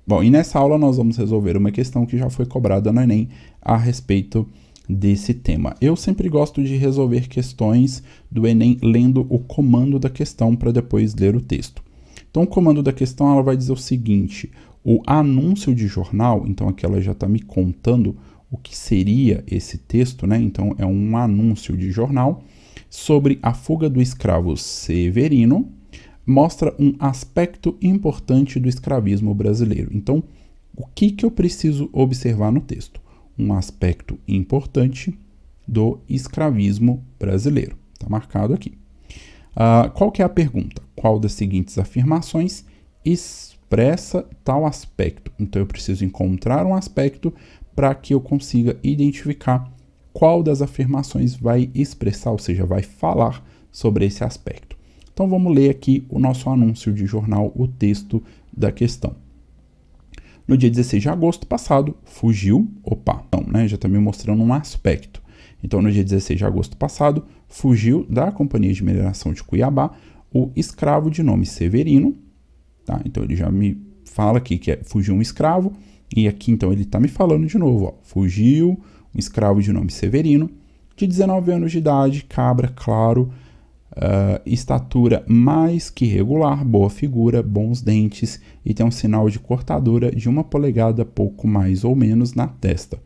Bom, e nessa aula nós vamos resolver uma questão que já foi cobrada no Enem a respeito desse tema. Eu sempre gosto de resolver questões do Enem lendo o comando da questão para depois ler o texto. Então, o comando da questão ela vai dizer o seguinte: o anúncio de jornal, então aqui ela já está me contando o que seria esse texto, né? Então, é um anúncio de jornal sobre a fuga do escravo Severino, mostra um aspecto importante do escravismo brasileiro. Então, o que eu preciso observar no texto? Um aspecto importante do escravismo brasileiro. Está marcado aqui. Qual que é a pergunta? Qual das seguintes afirmações expressa tal aspecto? Então, eu preciso encontrar um aspecto para que eu consiga identificar qual das afirmações vai expressar, ou seja, vai falar sobre esse aspecto. Então, vamos ler aqui o nosso anúncio de jornal, o texto da questão. No dia 16 de agosto passado, fugiu... já está me mostrando um aspecto. Então, no dia 16 de agosto passado, fugiu da Companhia de Mineração de Cuiabá o escravo de nome Severino. Tá? Então, ele já me fala aqui que fugiu um escravo. E aqui, então, ele está me falando de novo. Ó, fugiu um escravo de nome Severino, de 19 anos de idade, cabra, claro... estatura mais que regular, boa figura, bons dentes e tem um sinal de cortadura de 1 polegada, pouco mais ou menos, na testa.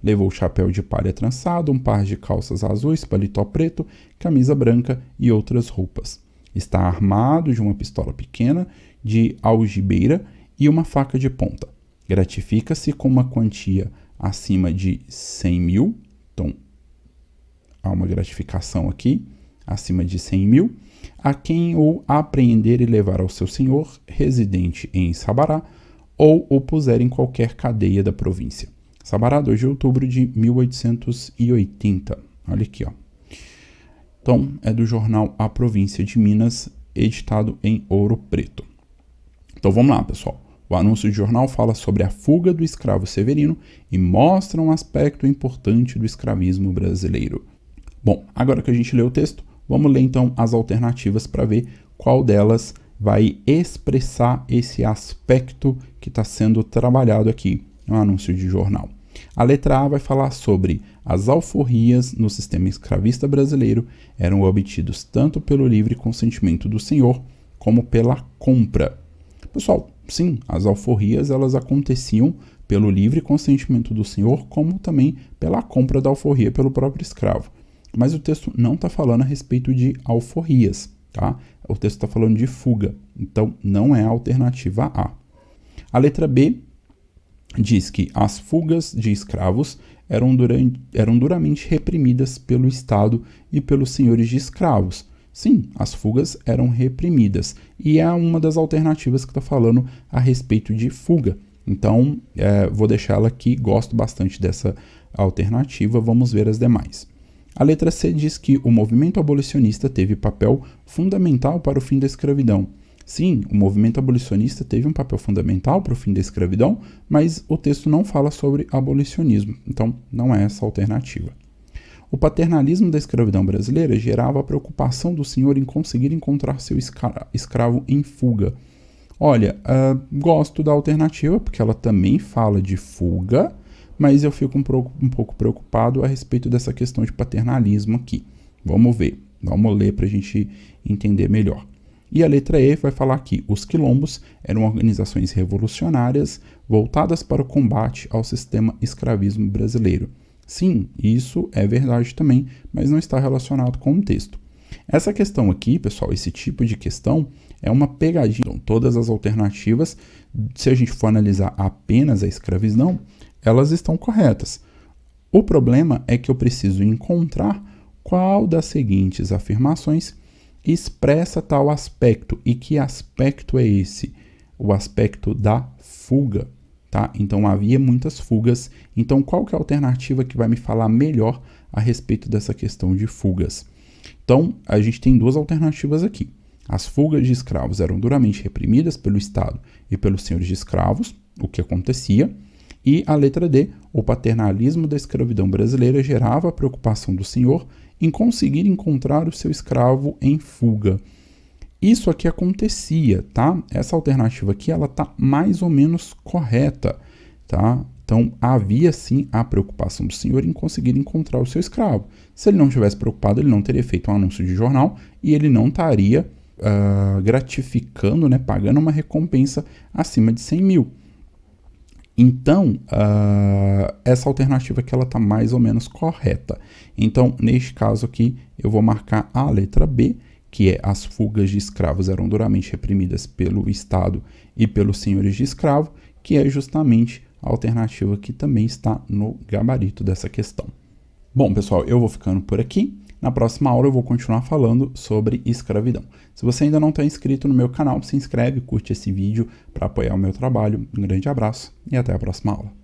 Levou chapéu de palha trançado, um par de calças azuis, paletó preto, camisa branca e outras roupas. Está armado de uma pistola pequena, de algibeira e uma faca de ponta. Gratifica-se com uma quantia acima de 100 mil, então há uma gratificação aqui, acima de 100 mil, a quem o apreender e levar ao seu senhor, residente em Sabará, ou o puser em qualquer cadeia da província. Sabará, 2 de outubro de 1880. Olha aqui, ó. Então, é do jornal A Província de Minas, editado em Ouro Preto. Então, vamos lá, pessoal. O anúncio de jornal fala sobre a fuga do escravo Severino e mostra um aspecto importante do escravismo brasileiro. Bom, agora que a gente leu o texto, vamos ler então as alternativas para ver qual delas vai expressar esse aspecto que está sendo trabalhado aqui no anúncio de jornal. A letra A vai falar sobre as alforrias no sistema escravista brasileiro eram obtidos tanto pelo livre consentimento do senhor como pela compra. Pessoal, sim, as alforrias elas aconteciam pelo livre consentimento do senhor como também pela compra da alforria pelo próprio escravo. Mas o texto não está falando a respeito de alforrias, tá? O texto está falando de fuga, então não é a alternativa A. A letra B diz que as fugas de escravos eram duramente reprimidas pelo Estado e pelos senhores de escravos. Sim, as fugas eram reprimidas e é uma das alternativas que está falando a respeito de fuga. Então, vou deixar ela aqui, gosto bastante dessa alternativa, vamos ver as demais. A letra C diz que o movimento abolicionista teve papel fundamental para o fim da escravidão. Sim, o movimento abolicionista teve um papel fundamental para o fim da escravidão, mas o texto não fala sobre abolicionismo, então não é essa a alternativa. O paternalismo da escravidão brasileira gerava a preocupação do senhor em conseguir encontrar seu escravo em fuga. Olha, gosto da alternativa porque ela também fala de fuga, mas eu fico um pouco preocupado a respeito dessa questão de paternalismo aqui. Vamos ver, vamos ler para a gente entender melhor. E a letra E vai falar que os quilombos eram organizações revolucionárias voltadas para o combate ao sistema escravismo brasileiro. Sim, isso é verdade também, mas não está relacionado com o texto. Essa questão aqui, pessoal, esse tipo de questão é uma pegadinha. Então, todas as alternativas, se a gente for analisar apenas a escravidão, elas estão corretas. O problema é que eu preciso encontrar qual das seguintes afirmações expressa tal aspecto. E que aspecto é esse? O aspecto da fuga. Tá? Então, havia muitas fugas. Então, qual que é a alternativa que vai me falar melhor a respeito dessa questão de fugas? Então, a gente tem duas alternativas aqui. As fugas de escravos eram duramente reprimidas pelo Estado e pelos senhores de escravos, o que acontecia. E a letra D, o paternalismo da escravidão brasileira gerava a preocupação do senhor em conseguir encontrar o seu escravo em fuga. isso aqui acontecia, tá? Essa alternativa aqui, ela tá mais ou menos correta, tá? Então, havia sim a preocupação do senhor em conseguir encontrar o seu escravo. Se ele não tivesse preocupado, ele não teria feito um anúncio de jornal e ele não estaria gratificando, né, pagando uma recompensa acima de 100 mil. Então, essa alternativa aqui, ela está mais ou menos correta. Então, neste caso aqui, eu vou marcar a letra B, que é as fugas de escravos eram duramente reprimidas pelo Estado e pelos senhores de escravo, que é justamente a alternativa que também está no gabarito dessa questão. Bom, pessoal, eu vou ficando por aqui. Na próxima aula eu vou continuar falando sobre escravidão. Se você ainda não está inscrito no meu canal, se inscreve, curte esse vídeo para apoiar o meu trabalho. Um grande abraço e até a próxima aula.